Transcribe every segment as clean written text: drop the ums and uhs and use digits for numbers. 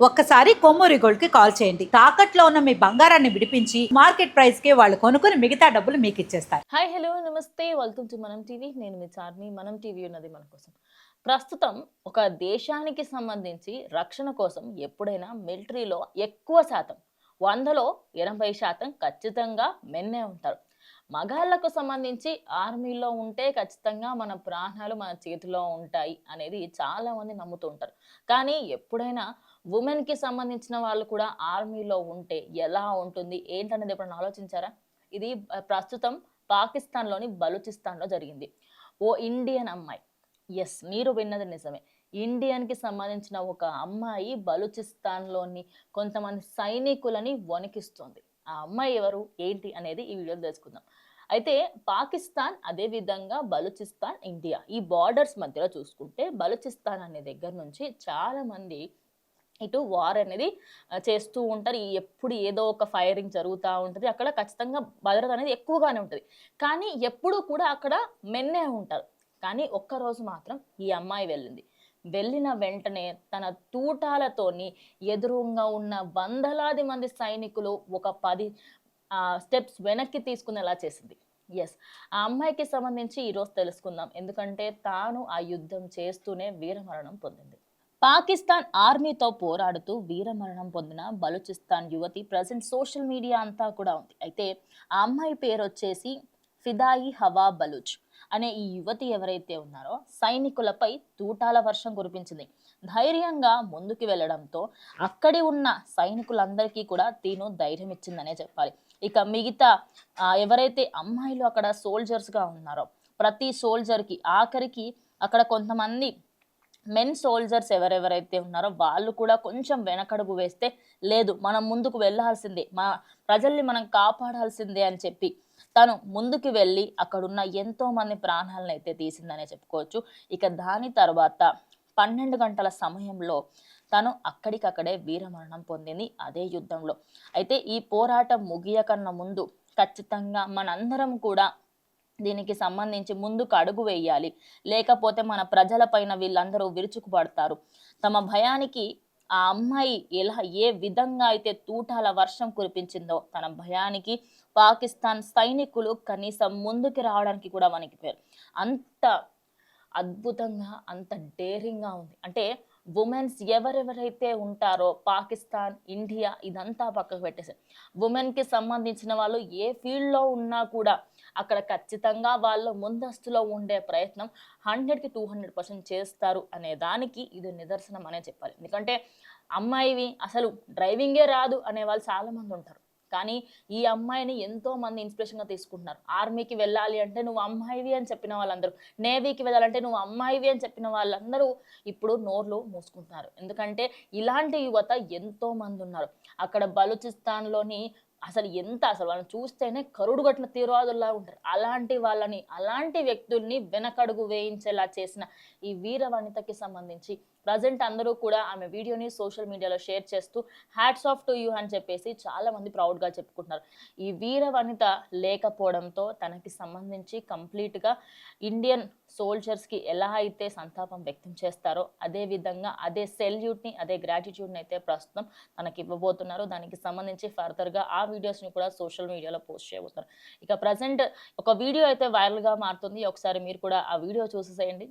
ఒక్కసారి కొమ్మూరి గోల్డ్ కి కాల్ చేయండి. తాకట్లో ఉన్న మీ బంగారాన్ని విడిపించి మార్కెట్ ప్రైస్ కి వాళ్ళు కొనుక్కుని మిగతా డబ్బులు మీకు ఇచ్చేస్తారు. హాయ్ హలో నమస్తే వెల్కమ్ టు మనం టీవీ. నేను మీ చార్మి. మనం టీవీ ఉన్నది మన కోసం. ప్రస్తుతం ఒక దేశానికి సంబంధించి రక్షణ కోసం ఎప్పుడైనా మిలిటరీలో ఎక్కువ శాతం 100లో 80% ఖచ్చితంగా మెన్నే ఉంటారు. మగాళ్ళకు సంబంధించి ఆర్మీలో ఉంటే ఖచ్చితంగా మన ప్రాణాలు మన చేతిలో ఉంటాయి అనేది చాలా మంది నమ్ముతూ ఉంటారు. కానీ ఎప్పుడైనా ఉమెన్‌కి సంబంధించిన వాళ్ళు కూడా ఆర్మీలో ఉంటే ఎలా ఉంటుంది? ఏంటనేది ఎప్పుడైనా ఆలోచించారా? ఇది ప్రస్తుతం పాకిస్తాన్‌లోని బలూచిస్తాన్‌లో జరిగింది. ఓ ఇండియన్ అమ్మాయి. యెస్, మీరు విన్నది నిజమే. ఇండియన్‌కి సంబంధించిన ఒక అమ్మాయి బలూచిస్తాన్‌లోని కొంతమంది సైనికులని వణికిస్తోంది. ఆ అమ్మాయి ఎవరు? ఏంటి? అనేది ఈ వీడియోలో తెలుసుకుందాం. అయితే పాకిస్తాన్, అదే విధంగా బలూచిస్తాన్, ఇండియా ఈ బోర్డర్స్ మధ్యలో చూసుకుంటే బలూచిస్తాన్ అనే దగ్గర నుంచి చాలామంది ఇటు వార్ అనేది చేస్తూ ఉంటారు. ఎప్పుడు ఏదో ఒక ఫైరింగ్ జరుగుతా ఉంటది. అక్కడ ఖచ్చితంగా భద్రత అనేది ఎక్కువగానే ఉంటది. కానీ ఎప్పుడూ కూడా అక్కడ మెన్నే ఉంటారు. కానీ ఒక్కరోజు మాత్రం ఈ అమ్మాయి వెళ్ళింది. వెళ్ళిన వెంటనే తన తూటాలతోని ఎదురుంగా ఉన్న వందలాది మంది సైనికులు ఒక 10 స్టెప్స్ వెనక్కి తీసుకునేలా చేసింది. యెస్. ఆ అమ్మాయికి సంబంధించి ఈరోజు తెలుసుకుందాం. ఎందుకంటే తాను ఆ యుద్ధం చేస్తూనే వీరమరణం పొందింది. పాకిస్తాన్ ఆర్మీతో పోరాడుతూ వీరమరణం పొందిన బలూచిస్తాన్ యువతి ప్రజెంట్ సోషల్ మీడియా అంతా కూడా ఉంది. అయితే ఆ అమ్మాయి పేరు వచ్చేసి ఫిదాయి హవా బలూచ్ అనే ఈ యువతి ఎవరైతే ఉన్నారో సైనికులపై తూటాల వర్షం కురిపించింది. ధైర్యంగా ముందుకు వెళ్ళడంతో అక్కడి ఉన్న సైనికులందరికీ కూడా తీను ధైర్యం ఇచ్చిందనే చెప్పాలి. ఇక మిగతా ఎవరైతే అమ్మాయిలు అక్కడ సోల్జర్స్‌గా ఉన్నారో ప్రతి సోల్జర్‌కి ఆఖరికి అక్కడ కొంతమంది మెన్ సోల్జర్స్ ఎవరెవరైతే ఉన్నారో వాళ్ళు కూడా కొంచెం వెనకడుగు వేస్తే, లేదు మనం ముందుకు వెళ్ళాల్సిందే, ప్రజల్ని మనం కాపాడాల్సిందే అని చెప్పి తను ముందుకు వెళ్ళి అక్కడున్న ఎంతో మంది ప్రాణాలనైతే తీసిందనే చెప్పుకోవచ్చు. ఇక దాని తర్వాత 12 గంటల సమయంలో తను అక్కడికక్కడే వీరమరణం పొందింది అదే యుద్ధంలో. అయితే ఈ పోరాటం ముగియకన్నా ముందు ఖచ్చితంగా మనందరం కూడా దీనికి సంబంధించి ముందుకు అడుగు వేయాలి. లేకపోతే మన ప్రజల పైన వీళ్ళందరూ విరుచుకుపడతారు. తమ భయానికి ఆ అమ్మాయి ఏ విధంగా అయితే తూటాల వర్షం కురిపించిందో తన భయానికి పాకిస్తాన్ సైనికులు కనీసం ముందుకు రావడానికి కూడా వణికిపోయారు. అంత అద్భుతంగా, అంత డేరింగ్‌గా ఉంది. అంటే వుమెన్స్ ఎవరెవరైతే ఉంటారో పాకిస్తాన్, ఇండియా ఇదంతా పక్కకు పెట్టేసారు. వుమెన్‌కి సంబంధించిన వాళ్ళు ఏ ఫీల్డ్‌లో ఉన్నా కూడా అక్కడ ఖచ్చితంగా వాళ్ళు ముందస్తులో ఉండే ప్రయత్నం 100కి 200% చేస్తారు అనే దానికి ఇది నిదర్శనం అనే చెప్పాలి. ఎందుకంటే అమ్మాయివి అసలు డ్రైవింగే రాదు అనేవాళ్ళు చాలామంది ఉంటారు. కానీ ఈ అమ్మాయిని ఎంతో మంది ఇన్స్పిరేషన్‌గా తీసుకుంటున్నారు. ఆర్మీకి వెళ్ళాలి అంటే నువ్వు అమ్మాయివి అని చెప్పిన వాళ్ళందరూ, నేవీకి వెళ్ళాలంటే నువ్వు అమ్మాయివి అని చెప్పిన వాళ్ళందరూ ఇప్పుడు నోర్లు మూసుకుంటున్నారు. ఎందుకంటే ఇలాంటి యువత ఎంతో మంది ఉన్నారు. అక్కడ బలూచిస్తాన్‌లోని అసలు వాళ్ళని చూస్తేనే కరుడుగట్టిన తీవ్రవాదుల్లా ఉంటారు. అలాంటి వాళ్ళని, అలాంటి వ్యక్తుల్ని వెనకడుగు వేయించేలా చేసిన ఈ వీర వనితకి సంబంధించి ప్రెజెంట్ అందరూ కూడా ఆమె వీడియోని సోషల్ మీడియాలో షేర్ చేస్తూ హ్యాట్స్ ఆఫ్ టు యూ అని చెప్పేసి చాలా మంది ప్రౌడ్‌గా చెప్పుకుంటున్నారు. ఈ వీర వనిత లేకపోవడంతో తనకి సంబంధించి కంప్లీట్‌గా ఇండియన్ సోల్జర్స్‌కి ఎలా అయితే సంతాపం వ్యక్తం చేస్తారో అదే విధంగా అదే సెల్యూట్‌ని, అదే గ్రాటిట్యూడ్‌ని అయితే ప్రస్తుతం తనకివ్వబోతున్నారు. దానికి సంబంధించి ఫర్దర్‌గా ఆ వీడియోస్‌ని కూడా సోషల్ మీడియాలో పోస్ట్ చేయబోతున్నారు. ఇక ప్రెజెంట్ ఒక వీడియో అయితే వైరల్‌గా మారుతుంది. ఒకసారి మీరు కూడా ఆ వీడియో చూసేసేయండి.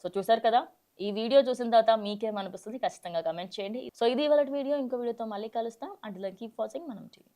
సో చూసారు కదా, ఈ వీడియో చూసిన తర్వాత మీకేమనిపిస్తుంది ఖచ్చితంగా కమెంట్ చేయండి. సో ఇది ఇవాళ వీడియో. ఇంకో వీడియోతో మళ్ళీ కలుస్తాం. అంటిల్ దెన్ కీప్ వాచింగ్ మనం టీవీ.